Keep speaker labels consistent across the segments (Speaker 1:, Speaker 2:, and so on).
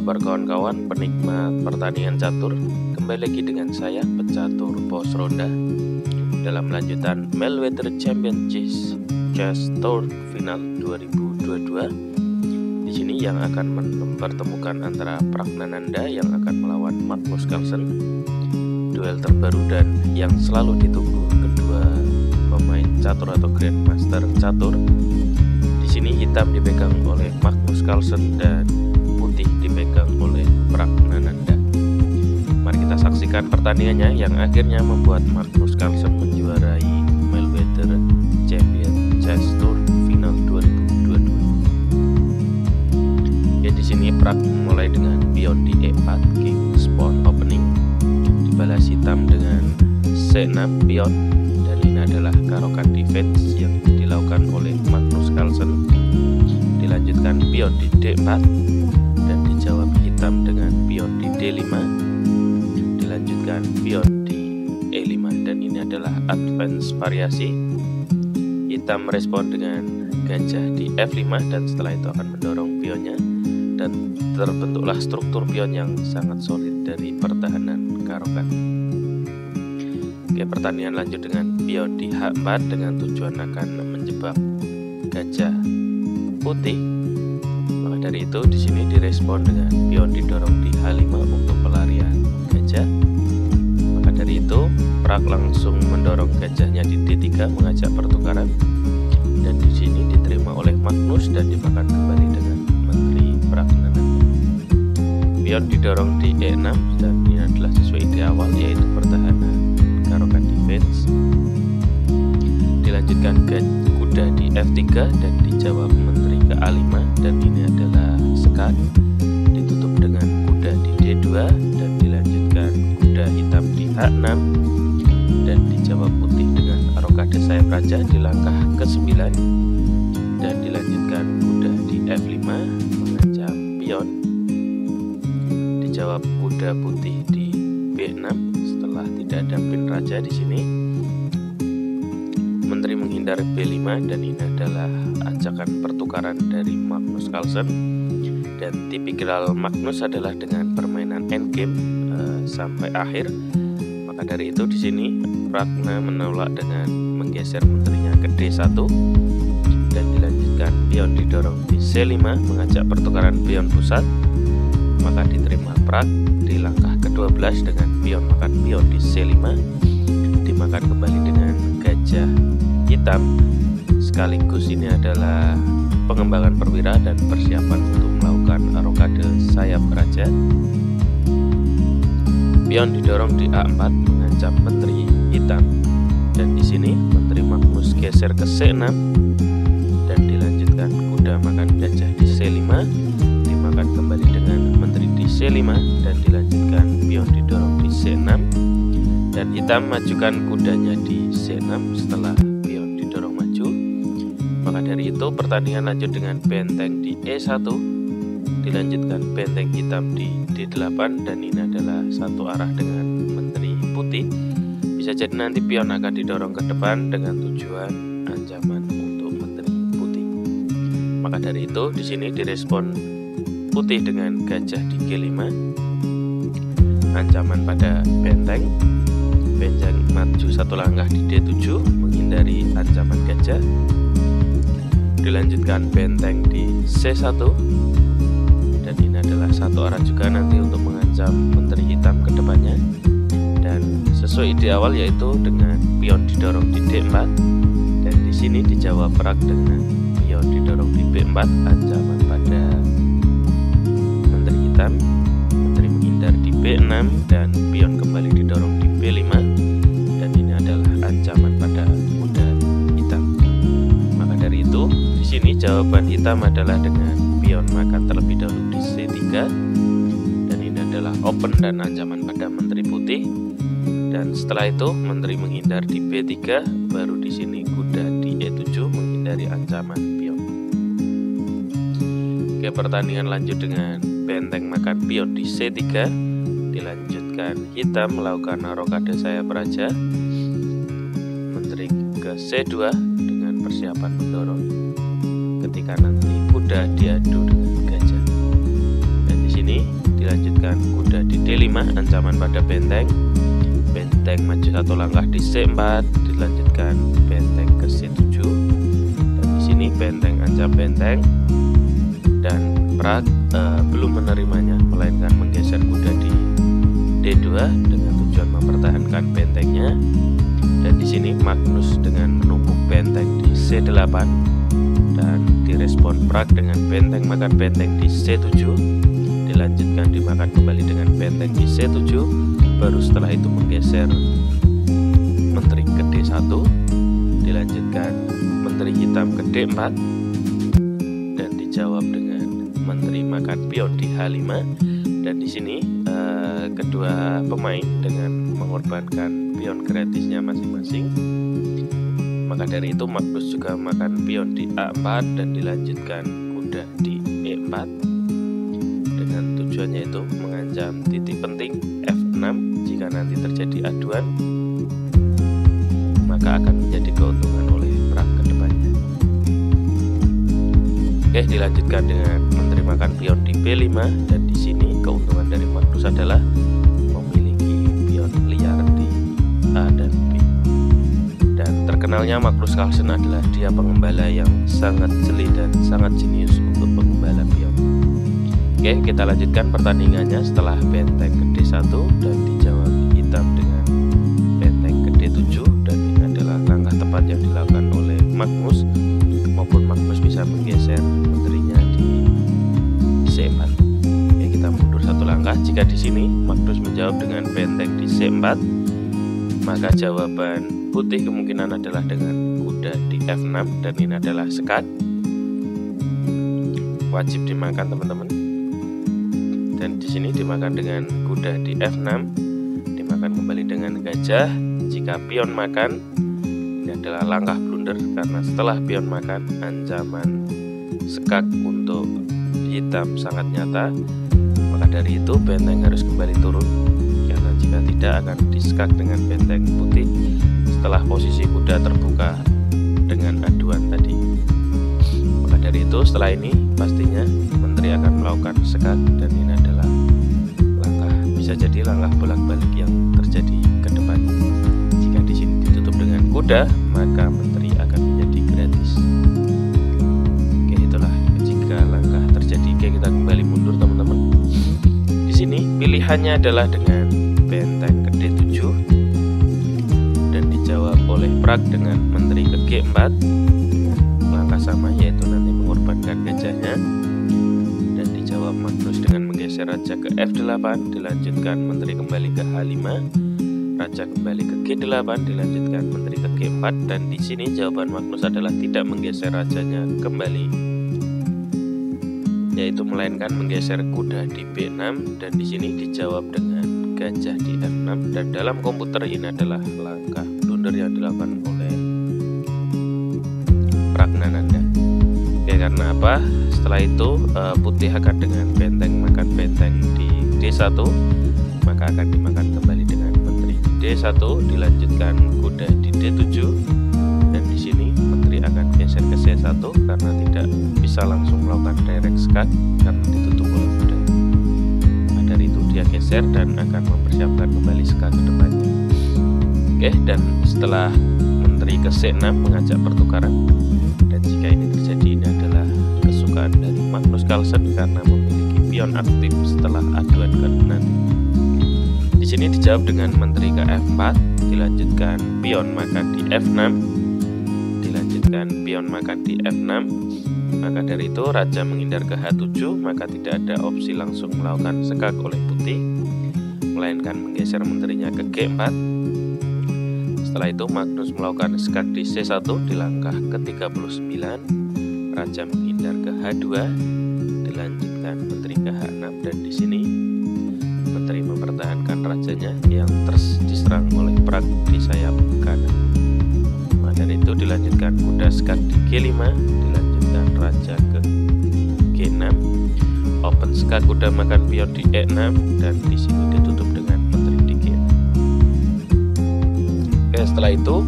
Speaker 1: kabar kawan-kawan penikmat pertandingan catur? Kembali lagi dengan saya, pecatur Pos Ronda, dalam lanjutan Mayweather Championship Chess Tour Final 2022. Di sini yang akan mempertemukan antara Praggnanandha yang akan melawan Magnus Carlsen, duel terbaru dan yang selalu ditunggu kedua pemain catur atau Grandmaster catur. Di sini hitam dipegang oleh Magnus Carlsen dan putih dipegang oleh Praggnanandha. Mari kita saksikan pertandingannya yang akhirnya membuat Magnus Carlsen menjuarai Mayweather Champion Chess Tour Final 2022. Ya, di sini Prag mulai dengan pion di E4 King Pawn opening, dibalas hitam dengan C6 pion, dan ini adalah karokan defense yang dilakukan oleh Magnus Carlsen. Dilanjutkan pion di D4 dan dijawab hitam dengan pion di D5, dilanjutkan pion di E5, dan ini adalah advance variasi. Hitam merespon dengan gajah di F5 dan setelah itu akan mendorong pionnya, dan terbentuklah struktur pion yang sangat solid dari pertahanan karokan. Oke, pertandingan lanjut dengan pion di H4 dengan tujuan akan menjebak gajah putih. Maka dari itu di sini direspon dengan pion didorong di H5 untuk pelarian gajah. Maka dari itu Prag langsung mendorong gajahnya di D3 mengajak pertukaran, dan di sini diterima oleh Magnus dan dimakan kembali dengan Menteri Praggnanandha. Pion didorong di E6 dan ini adalah sesuai ide awal, yaitu pertahanan karokan defense. Dilanjutkan kuda di F3 dan dijawab menteri ke A5, dan ini adalah sekat. Ditutup dengan kuda di D2 dan dilanjutkan kuda hitam di H6 dan dijawab putih dengan rokade sayap raja di langkah ke-9, dan dilanjutkan kuda di F5 mengancam pion. Dijawab kuda putih di B6 setelah tidak ada pin raja di sini. Menteri menghindar B5 dan ini adalah ajakan pertukaran dari Magnus Carlsen, dan tipikal Magnus adalah dengan permainan endgame sampai akhir. Maka dari itu di sini Pragna menolak dengan menggeser menterinya ke D1 dan dilanjutkan pion didorong di C5 mengajak pertukaran pion pusat. Maka diterima Prag di langkah ke-12 dengan pion makan pion di C5, dimakan kembali dengan gajah hitam. Sekaligus ini adalah pengembangan perwira dan persiapan untuk melakukan rokade sayap raja. Pion didorong di A4 mengancam menteri hitam, dan di sini menteri Magnus geser ke C6 dan dilanjutkan kuda makan gajah di C5, dimakan kembali dengan menteri di C5 dan dilanjutkan pion didorong di C6, dan hitam majukan kudanya di C6 setelah pion didorong maju. Maka dari itu pertandingan lanjut dengan benteng di E1, dilanjutkan benteng hitam di D8, dan ini adalah satu arah dengan menteri putih. Bisa jadi nanti pion akan didorong ke depan dengan tujuan ancaman untuk menteri putih. Maka dari itu di sini direspon putih dengan gajah di G5, ancaman pada benteng. Benteng maju satu langkah di D7 menghindari ancaman gajah. Dilanjutkan benteng di C1, dan ini adalah satu arah juga nanti untuk mengancam menteri hitam ke depannya, dan sesuai ide awal yaitu dengan pion didorong di D4, dan di sini dijawab Prag dengan pion didorong di B4 ancaman pada menteri hitam. Menteri menghindar di B6 dan pion kembali didorong di B5, dan ini adalah ancaman pada kuda hitam. Maka dari itu di sini jawaban hitam adalah dengan pion makan terlebih dahulu di C3, dan ini adalah open dan ancaman pada menteri putih. Dan setelah itu menteri menghindar di B3, baru di sini kuda di E7 menghindari ancaman pion. Oke, pertandingan lanjut dengan benteng makan pion di C3, dilanjutkan hitam melakukan rokade sayap raja, menteri ke C2 dengan persiapan mendorong ketika nanti kuda diadu dengan gajah. Dan di sini sini dilanjutkan kuda di D5, ancaman pada benteng. Benteng maju 1 langkah di C4, dilanjutkan benteng ke C7. Dan di sini benteng ancam benteng, dan Prak belum menerimanya, melainkan menggeser kuda di D2 dengan tujuan mempertahankan bentengnya. Dan di sini Magnus dengan menumpuk benteng di C8 dan direspon Prak dengan benteng makan benteng di C7. Dilanjutkan dimakan kembali dengan benteng di C7. Baru setelah itu menggeser menteri ke D1, dilanjutkan menteri hitam ke D4 dan dijawab dengan menteri makan pion di H5. Dan di sini kedua pemain dengan mengorbankan pion gratisnya masing-masing. Maka dari itu Magnus juga makan pion di A4 dan dilanjutkan kuda di E4 dengan tujuannya itu mengancam titik penting F6. Jika nanti terjadi aduan, maka akan menjadi keuntungan oleh Prak ke depannya. Oke, dilanjutkan dengan menteri makan pion di B5, dan di sini keuntungan dari Magnus adalah memiliki pion liar di A dan B. Dan terkenalnya Magnus Carlsen adalah dia pengembala yang sangat jeli dan sangat jenius untuk pengembala pion. Oke, kita lanjutkan pertandingannya setelah benteng ke D1 dan dijawab hitam dengan benteng ke D7. Dan ini adalah langkah tepat yang dilakukan oleh Magnus, maupun Magnus bisa menggeser menterinya di C4. Oke, kita mundur 1 langkah. Jika di sini Magnus menjawab dengan benteng di C4, maka jawaban putih kemungkinan adalah dengan kuda di F6, dan ini adalah sekat, wajib dimakan teman-teman. Dan di sini dimakan dengan kuda di F6, dimakan kembali dengan gajah. Jika pion makan, ini adalah langkah blunder, karena setelah pion makan ancaman sekak untuk hitam sangat nyata. Maka dari itu benteng harus kembali turun, karena jika tidak akan disekak dengan benteng putih setelah posisi kuda terbuka dengan aduan tadi. Maka dari itu setelah ini pastinya menteri akan melakukan sekak, dan ini adalah langkah, bisa jadi langkah bolak-balik yang terjadi ke depannya. Jika di sini ditutup dengan kuda, maka menteri akan menjadi gratis. Oke, itulah jika langkah terjadi. Oke, kita kembali mundur teman-teman. Di sini pilihannya adalah dengan benteng ke D7 dan dijawab oleh Prak dengan menteri ke G4 dengan langkah sama, yaitu nanti mengorbankan gajahnya. Dan dijawab Magnus dengan menggeser raja ke F8, dilanjutkan menteri kembali ke H5, raja kembali ke G8, dilanjutkan menteri ke G4. Dan di sini jawaban Magnus adalah tidak menggeser rajanya kembali, yaitu melainkan menggeser kuda di B6, dan di sini dijawab dengan gajah di F6. Dan dalam komputer ini adalah langkah blunder yang dilakukan oleh Pragnananda. Oke, karena apa? Setelah itu putih akan dengan benteng makan benteng di D1, maka akan dimakan kembali dengan menteri di D1, dilanjutkan kuda di D7. Dan di sini menteri akan geser ke C1 karena tidak bisa langsung melakukan direct sekak karena ditutup oleh kuda. Nah, dari itu dia geser dan akan mempersiapkan kembali sekak ke depannya. Oke, dan setelah menteri ke C6 mengajak pertukaran, dan jika ini terjadi, ini adalah kesukaan dari Magnus Carlsen karena memiliki pion aktif setelah aduan ke nanti. Di sini dijawab dengan menteri ke F4, dilanjutkan pion makan di F6, dilanjutkan pion makan di F6. Maka dari itu raja menghindar ke H7, maka tidak ada opsi langsung melakukan sekak oleh putih, melainkan menggeser menterinya ke G4. Setelah itu Magnus melakukan sekak di C1 di langkah ke-39, raja menghindar ke H2, dilanjutkan menteri ke H6, dan di sini menteri mempertahankan rajanya yang terus diserang oleh Prak di sayap kanan. Maka dari itu dilanjutkan kuda sekak di G5, dilanjutkan raja ke G6, open sekak kuda makan pion di E6, dan di sini ditutup dengan menteri di G6. Oke, setelah itu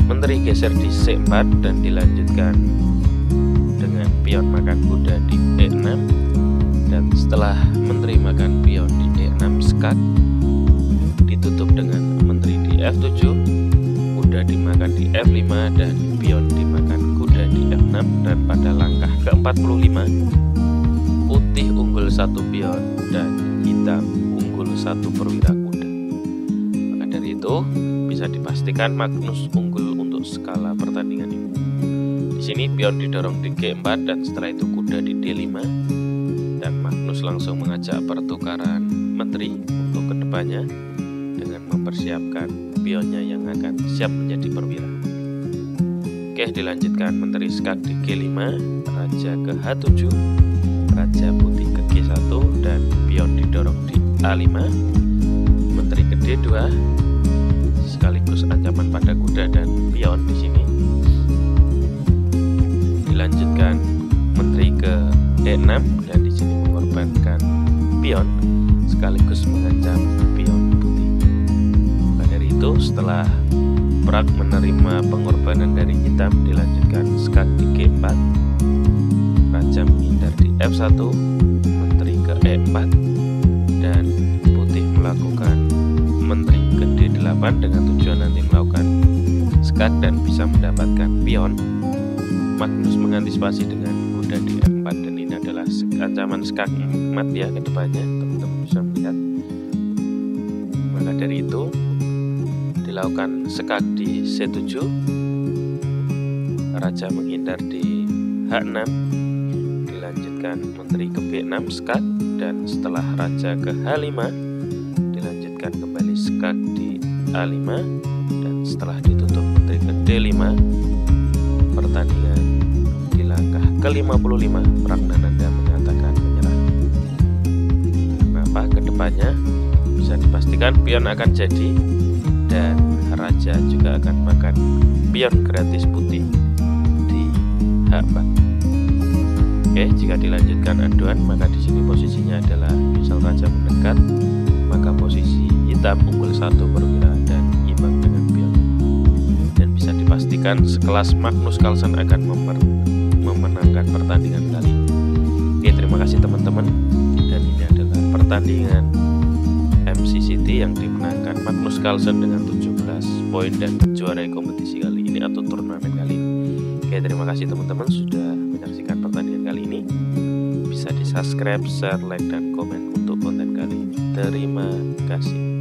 Speaker 1: menteri geser di C4 dan dilanjutkan dengan pion makan kuda di E6, Dan setelah menteri makan pion di E6 skak, ditutup dengan menteri di F7, kuda dimakan di F5, dan pion dimakan kuda di F6. Dan pada langkah ke-45, putih unggul 1 pion dan hitam unggul 1 perwira kuda. Maka dari itu bisa dipastikan Magnus unggul untuk skala pertandingan ini. Di sini pion didorong di G4 dan setelah itu kuda di D5, dan Magnus langsung mengajak pertukaran menteri untuk kedepannya dengan mempersiapkan pionnya yang akan siap menjadi perwira. Oke, dilanjutkan menteri skak di G5, raja ke H7, raja putih ke G1, dan pion didorong di A5, menteri ke D2, sekaligus ancaman pada kuda dan pion di sini. Dilanjutkan menteri ke E6 dan di sini mengorbankan pion sekaligus mengancam pion putih. Maka dari itu setelah Prak menerima pengorbanan dari hitam, dilanjutkan skak di G4, raja menghindar di F1, menteri ke E4, dan putih melakukan menteri ke D8 dengan tujuan nanti melakukan skak dan bisa mendapatkan pion. Magnus mengantisipasi dengan kuda di F4, dan ini adalah ancaman skak mat ya ke depannya, teman-teman bisa melihat. Maka dari itu dilakukan skak di C7, raja menghindar di H6, dilanjutkan menteri ke B6 skak, dan setelah raja ke H5 dilanjutkan kembali skak di A5, dan setelah ditutup menteri ke D5, pertandingan di langkah ke-55 Pragnananda menyatakan menyerah. Kenapa? Kedepannya bisa dipastikan pion akan jadi, dan raja juga akan makan pion gratis putih di H4. Oke, jika dilanjutkan aduan, maka di sini posisinya adalah misal raja mendekat, maka posisi hitam unggul 1 perwira dan imbang dengan pion. Dan bisa dipastikan sekelas Magnus Carlsen akan memenangkan pertandingan kali ini. Oke, terima kasih teman-teman. Dan ini adalah pertandingan MCCT yang dimenangkan Magnus Carlsen dengan 17 poin dan menjuarai kompetisi kali ini atau turnamen kali ini. Oke, terima kasih teman-teman sudah menyaksikan pertandingan kali ini. Bisa di subscribe, share, like, dan komen untuk konten kali ini. Terima kasih.